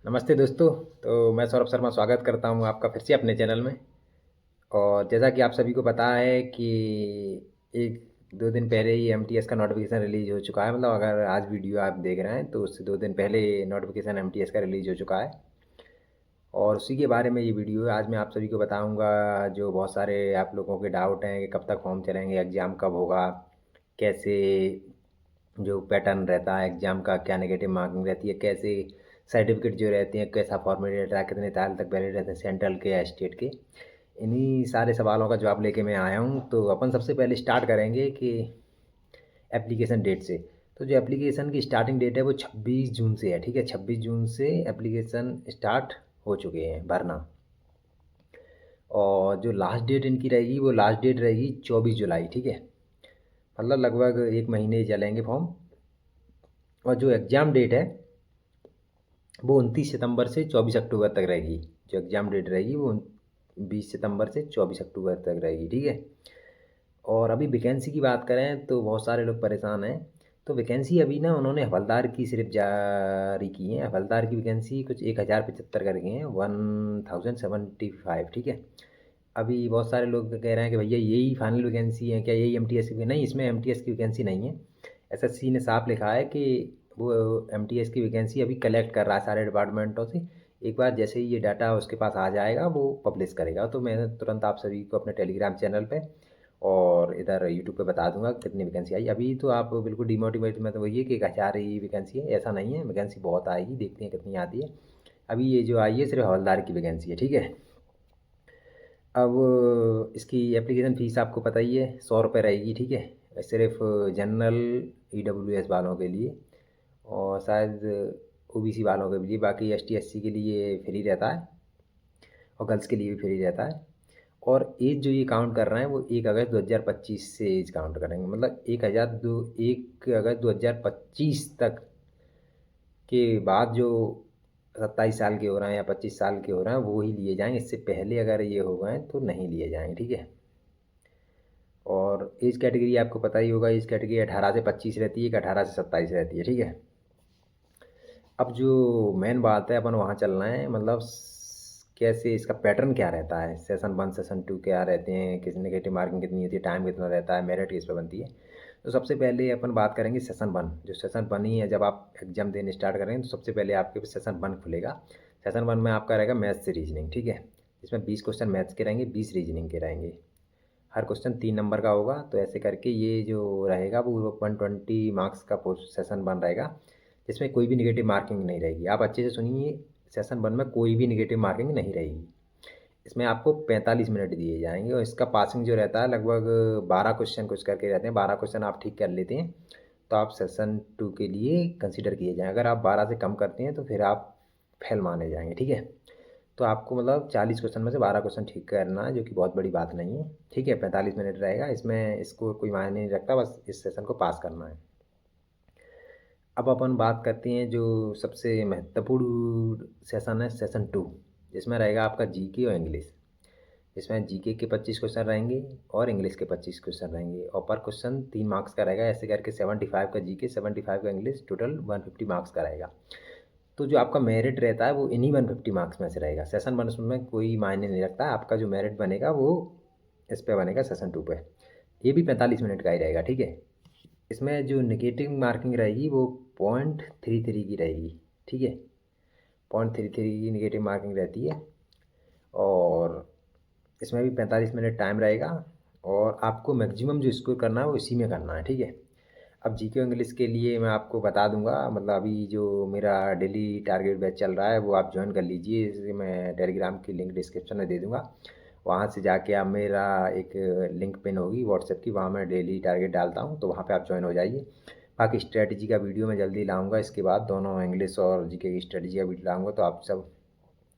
नमस्ते दोस्तों। तो मैं सौरभ शर्मा स्वागत करता हूँ आपका फिर से अपने चैनल में। और जैसा कि आप सभी को पता है कि एक दो दिन पहले ही एमटीएस का नोटिफिकेशन रिलीज़ हो चुका है। मतलब अगर आज वीडियो आप देख रहे हैं तो उससे 2 दिन पहले नोटिफिकेशन एमटीएस का रिलीज़ हो चुका है और उसी के बारे में ये वीडियो है। आज मैं आप सभी को बताऊँगा जो बहुत सारे आप लोगों के डाउट हैं कि कब तक फॉर्म चलेंगे, एग्ज़ाम कब होगा, कैसे जो पैटर्न रहता है एग्ज़ाम का, क्या नेगेटिव मार्किंग रहती है, कैसे सर्टिफिकेट जो रहते हैं कैसा फॉर्मेट रहता है, कितने साल तक वैलिड रहते हैं सेंट्रल के या स्टेट के। इन्हीं सारे सवालों का जवाब लेके मैं आया हूँ। तो अपन सबसे पहले स्टार्ट करेंगे कि एप्लीकेशन डेट से। तो जो एप्लीकेशन की स्टार्टिंग डेट है वो 26 जून से है, ठीक है। 26 जून से एप्लीकेशन स्टार्ट हो चुके हैं भरना। और जो लास्ट डेट इनकी रहेगी वो लास्ट डेट रहेगी 24 जुलाई, ठीक है। मतलब लगभग 1 महीने ही चलेंगे फॉर्म। और जो एग्ज़ाम डेट है वो 29 सितंबर से 24 अक्टूबर तक रहेगी। जो एग्ज़ाम डेट रहेगी वो 20 सितंबर से 24 अक्टूबर तक रहेगी, ठीक है। और अभी वैकेंसी की बात करें तो बहुत सारे लोग परेशान हैं। तो वैकेंसी अभी ना उन्होंने हवलदार की सिर्फ जारी की है। हवलदार की वैकेंसी कुछ 1075 करके हैं, 1075, ठीक है। अभी बहुत सारे लोग कह रहे हैं कि भैया यही फाइनल वैकेंसी है क्या, यही एमटीएस की? नहीं, इसमें एमटीएस की वैकेंसी नहीं है। एसएससी ने साफ लिखा है कि वो एमटीएस की वैकेंसी अभी कलेक्ट कर रहा है सारे डिपार्टमेंटों से। एक बार जैसे ही ये डाटा उसके पास आ जाएगा वो पब्लिश करेगा तो मैं तुरंत आप सभी को अपने टेलीग्राम चैनल पे और इधर यूट्यूब पे बता दूंगा कितनी वैकेंसी आई। अभी तो आप बिल्कुल डिमोटिवेट मत होइए कि 1000 ही वैकेंसी है, ऐसा नहीं है। वैकेंसी बहुत आएगी, देखते हैं कितनी आती है। अभी ये जो आई है सिर्फ हवलदार की वैकेंसी है, ठीक है। अब इसकी एप्लीकेशन फ़ीस आपको पता ही है, 100 रुपये रहेगी, ठीक है। सिर्फ जनरल ईडब्ल्यूएस वालों के लिए और शायद ओबीसी वालों के लिए। बाकी एसटी एससी के लिए फ्री रहता है और गर्ल्स के लिए भी फ्री रहता है। और एज जो ये काउंट कर रहे हैं वो 1 अगस्त 2025 से एज काउंट करेंगे। मतलब 1 अगस्त 2025 तक के बाद जो 27 साल के हो रहे हैं या 25 साल के हो रहे हैं वो ही लिए जाएंगे। इससे पहले अगर ये हो गए तो नहीं लिए जाएंगे, ठीक है। और एज कैटेगरी आपको पता ही होगा, एज कैटेगरी 18 से 25 रहती है, एक 18 से 27 रहती है, ठीक है। अब जो मेन बात है अपन वहाँ चलना है। मतलब कैसे इसका पैटर्न क्या रहता है, सेशन 1 सेशन 2 क्या रहते हैं, किस नेगेटिव मार्किंग कितनी होती है, टाइम कितना रहता है, मेरिट किस पे बनती है। तो सबसे पहले अपन बात करेंगे सेशन 1। जो सेशन 1 ही है, जब आप एग्जाम देने स्टार्ट करेंगे तो सबसे पहले आपके सेशन 1 खुलेगा। सेशन 1 में आपका रहेगा मैथ्स से रीजनिंग, ठीक है। इसमें 20 क्वेश्चन मैथ्स के रहेंगे, 20 रीजनिंग के रहेंगे। हर क्वेश्चन 3 नंबर का होगा। तो ऐसे करके ये जो रहेगा वो 120 मार्क्स का सेशन 1 रहेगा, जिसमें कोई भी निगेटिव मार्किंग नहीं रहेगी। आप अच्छे से सुनिए, सेशन 1 में कोई भी निगेटिव मार्किंग नहीं रहेगी। इसमें आपको 45 मिनट दिए जाएंगे और इसका पासिंग जो रहता है लगभग 12 क्वेश्चन कुछ करके रहते हैं। 12 क्वेश्चन आप ठीक कर लेते हैं तो आप सेशन 2 के लिए कंसिडर किए जाएँ। अगर आप 12 से कम करते हैं तो फिर आप फेल माने जाएंगे, ठीक है। तो आपको मतलब 40 क्वेश्चन में से 12 क्वेश्चन ठीक करना है, जो कि बहुत बड़ी बात नहीं है, ठीक है। 45 मिनट रहेगा इसमें, इसको कोई मायने नहीं रखता, बस इस सेशन को पास करना है। अब अपन बात करते हैं जो सबसे महत्वपूर्ण सेशन है, सेशन 2, जिसमें रहेगा आपका जीके और इंग्लिश। इसमें जीके के 25 क्वेश्चन रहेंगे और इंग्लिश के 25 क्वेश्चन रहेंगे और पर क्वेश्चन 3 मार्क्स का रहेगा। ऐसे करके 75 का जीके, 75 का इंग्लिश, टोटल 150 मार्क्स का रहेगा। तो जो आपका मेरिट रहता है वो इन्हीं 150 मार्क्स में से रहेगा। सेशन 1 में कोई मायने नहीं रखता, आपका जो मेरिट बनेगा वो इस पे बनेगा सेशन 2 पे। ये भी 45 मिनट का ही रहेगा, ठीक है। इसमें जो नेगेटिव मार्किंग रहेगी वो 0.33 की रहेगी, ठीक है। 0.33 की नेगेटिव मार्किंग रहती है और इसमें भी 45 मिनट टाइम रहेगा और आपको मैक्सिमम जो स्कोर करना है वो इसी में करना है, ठीक है। अब जीके इंग्लिश के लिए मैं आपको बता दूंगा। मतलब अभी जो मेरा डेली टारगेट बैच चल रहा है वो आप ज्वाइन कर लीजिए। इसे मैं टेलीग्राम की लिंक डिस्क्रिप्शन में दे दूंगा। वहाँ से जाके आप, मेरा एक लिंक पिन होगी व्हाट्सएप की, वहाँ मैं डेली टारगेट डालता हूँ, तो वहाँ पे आप ज्वाइन हो जाइए। बाकी स्ट्रेटजी का वीडियो मैं जल्दी लाऊंगा, इसके बाद दोनों इंग्लिश और जीके की स्ट्रेटजी का वीडियो लाऊंगा, तो आप सब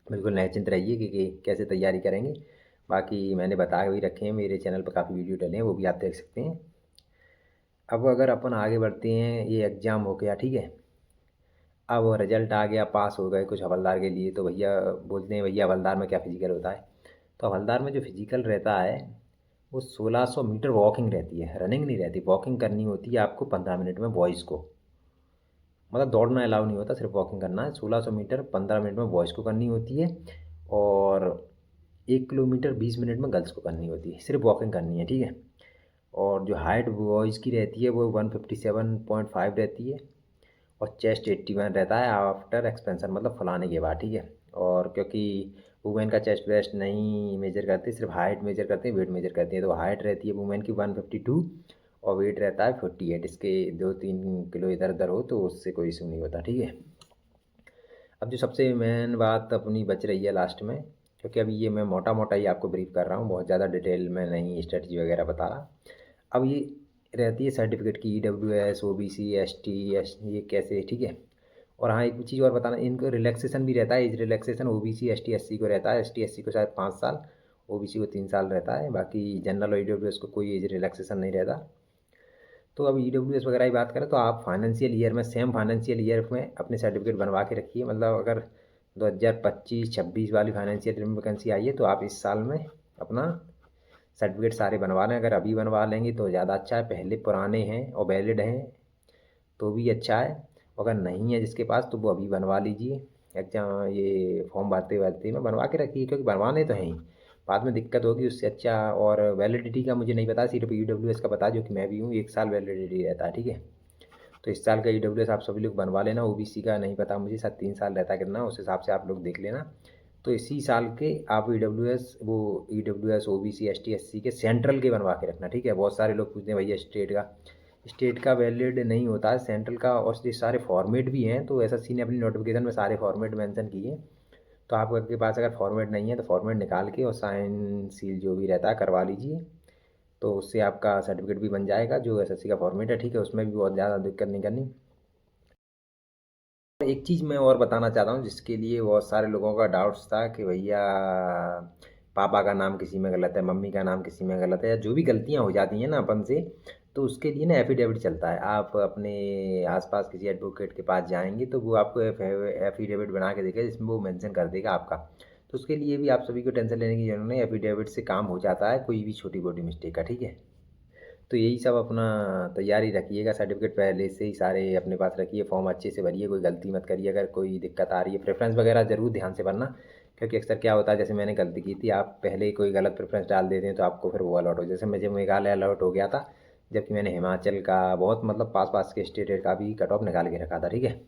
बिल्कुल निश्चिंत रहिए कि कैसे तैयारी करेंगे। बाकी मैंने बता भी रखे हैं, मेरे चैनल पर काफ़ी वीडियो डले हैं, वो भी आप देख सकते हैं। अब अगर अपन आगे बढ़ते हैं, ये एग्ज़ाम हो गया, ठीक है। अब रिजल्ट आ गया, पास हो गए कुछ हवलदार के लिए, तो भैया बोलते हैं भैया हवलदार में क्या फ़िज़िकल होता है। तो हवलदार में जो फिज़िकल रहता है वो 1600 मीटर वॉकिंग रहती है, रनिंग नहीं रहती। वॉकिंग करनी होती है आपको 15 मिनट में बॉयज़ को। मतलब दौड़ना अलाउ नहीं होता, सिर्फ वॉकिंग करना है। 1600 मीटर 15 मिनट में बॉयज़ को करनी होती है और 1 किलोमीटर 20 मिनट में गर्ल्स को करनी होती है, सिर्फ वॉकिंग करनी है, ठीक है। और जो हाइट बॉयज़ की रहती है वो 157.5 रहती है और चेस्ट 81 रहता है आफ्टर एक्सपेंशन, मतलब फुलाने के बाद, ठीक है। और क्योंकि वुमेन का चेस्ट वेस्ट नहीं मेजर करते, सिर्फ हाइट मेजर करते हैं, वेट मेजर करते हैं। तो हाइट रहती है वुमेन की 152 और वेट रहता है 48। इसके 2-3 किलो इधर उधर हो तो उससे कोई इशू नहीं होता, ठीक है। अब जो सबसे मेन बात अपनी बच रही है लास्ट में, क्योंकि अभी ये मैं मोटा मोटा ही आपको ब्रीफ कर रहा हूँ, बहुत ज़्यादा डिटेल में नहीं स्ट्रेटजी वगैरह बता रहा। अब ये रहती है सर्टिफिकेट की EWS OBC ST ये कैसे, ठीक है। और हाँ एक चीज़ और बताना, इनको रिलैक्सेशन भी रहता है, age relaxation OBC ST SC को रहता है। ST SC को शायद 5 साल, OBC को 3 साल रहता है। बाकी जनरल और EWS को कोई एज रिलैक्सेशन नहीं रहता। तो अब EWS वगैरह की बात करें तो आप फाइनेंशियल ईयर में, सेम फाइनेंशियल ईयर में अपने सर्टिफिकेट बनवा के रखिए। मतलब अगर 2025-26 वाली फाइनेंशियल ईयर में वैकेंसी आई है तो आप इस साल में अपना सर्टिफिकेट सारे बनवा लें। अगर अभी बनवा लेंगे तो ज़्यादा अच्छा है, पहले पुराने हैं और वैलिड हैं तो भी अच्छा है। अगर नहीं है जिसके पास तो वो अभी बनवा लीजिए, एग्जाम ये फॉर्म भरते भरते में बनवा के रखिए, क्योंकि बनवाने तो हैं ही, बाद में दिक्कत होगी उससे अच्छा। और वैलिडिटी का मुझे नहीं पता, सिर्फ EWS का पता, जो कि मैं भी हूँ, 1 साल वैलिडिटी रहता है, ठीक है। तो इस साल का EWS आप सभी लोग बनवा लेना। OBC का नहीं पता मुझे, शायद 3 साल रहता है कितना, उस हिसाब से आप लोग देख लेना। तो इसी साल के आप EWS OBC ST SC के सेंट्रल के बनवा के रखना, ठीक है। बहुत सारे लोग पूछते हैं भैया स्टेट का वैलिड नहीं होता है, सेंट्रल का। और ये सारे फॉर्मेट भी हैं, तो SSC ने अपनी नोटिफिकेशन में सारे फॉर्मेट मेंशन किए। तो आपके पास अगर फॉर्मेट नहीं है तो फॉर्मेट निकाल के और साइन सील जो भी रहता है करवा लीजिए, तो उससे आपका सर्टिफिकेट भी बन जाएगा। जो SSC का फॉर्मेट है, ठीक है, उसमें भी बहुत ज़्यादा दिक्कत नहीं करनी। एक चीज़ मैं और बताना चाहता हूँ, जिसके लिए बहुत सारे लोगों का डाउट्स था कि भैया पापा का नाम किसी में गलत है, मम्मी का नाम किसी में गलत है, या जो भी गलतियाँ हो जाती हैं ना अपन से, तो उसके लिए ना एफिडेविट चलता है। आप अपने आसपास किसी एडवोकेट के पास जाएंगे तो वो आपको एफिडेविट बना के देगा, जिसमें वो मेंशन कर देगा आपका। तो उसके लिए भी आप सभी को टेंशन लेने की जरूरत नहीं, एफिडेविट से काम हो जाता है कोई भी छोटी मोटी मिस्टेक का, ठीक है। तो यही सब अपना तैयारी रखिएगा, सर्टिफिकेट पहले से ही सारे अपने पास रखिए, फॉर्म अच्छे से भरिए, कोई गलती मत करिए। अगर कोई दिक्कत आ रही है, प्रेफरेंस वगैरह ज़रूर ध्यान से भरना, क्योंकि अक्सर क्या होता है, जैसे मैंने गलती की थी, आप पहले कोई गलत प्रेफरेंस डाल देते हैं तो आपको फिर वो अलॉट हो, जैसे मुझे मेघालय अलॉट हो गया था, जबकि मैंने हिमाचल का बहुत मतलब पास पास के स्टेट का भी कट ऑफ निकाल के रखा था, ठीक है।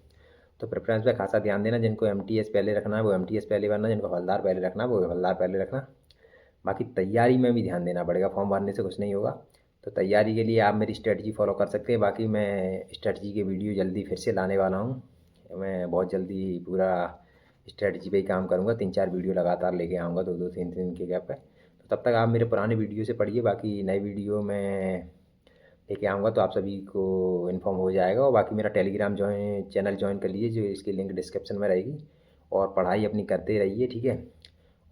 तो प्रेफरेंस पे खासा ध्यान देना, जिनको MTS पहले रखना है वो MTS पहले भरना, जिनको हवलदार पहले रखना है वो हवलदार पहले रखना। बाकी तैयारी में भी ध्यान देना पड़ेगा, फॉर्म भरने से कुछ नहीं होगा। तो तैयारी के लिए आप मेरी स्ट्रेटजी फॉलो कर सकते हैं। बाकी मैं स्ट्रेटजी के वीडियो जल्दी फिर से लाने वाला हूँ, मैं बहुत जल्दी पूरा स्ट्रेटजी पे ही काम करूँगा, 3-4 वीडियो लगातार लेके आऊँगा 2-2 3-3 दिन के गैप पे। तो तब तक आप मेरे पुराने वीडियो से पढ़िए, बाकी नई वीडियो में लेके आऊँगा तो आप सभी को इन्फॉर्म हो जाएगा। और बाकी मेरा टेलीग्राम चैनल ज्वाइन कर लीजिए, जो इसकी लिंक डिस्क्रिप्शन में रहेगी। और पढ़ाई अपनी करते रहिए, ठीक है।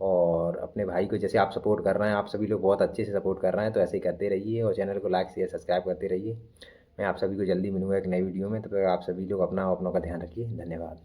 और अपने भाई को जैसे आप सपोर्ट कर रहे हैं, आप सभी लोग बहुत अच्छे से सपोर्ट कर रहे हैं, तो ऐसे ही करते रहिए और चैनल को लाइक शेयर सब्सक्राइब करते रहिए। मैं आप सभी को जल्दी मिलूँगा एक नई वीडियो में, तब तक आप सभी लोग अपना अपनों का ध्यान रखिए। धन्यवाद।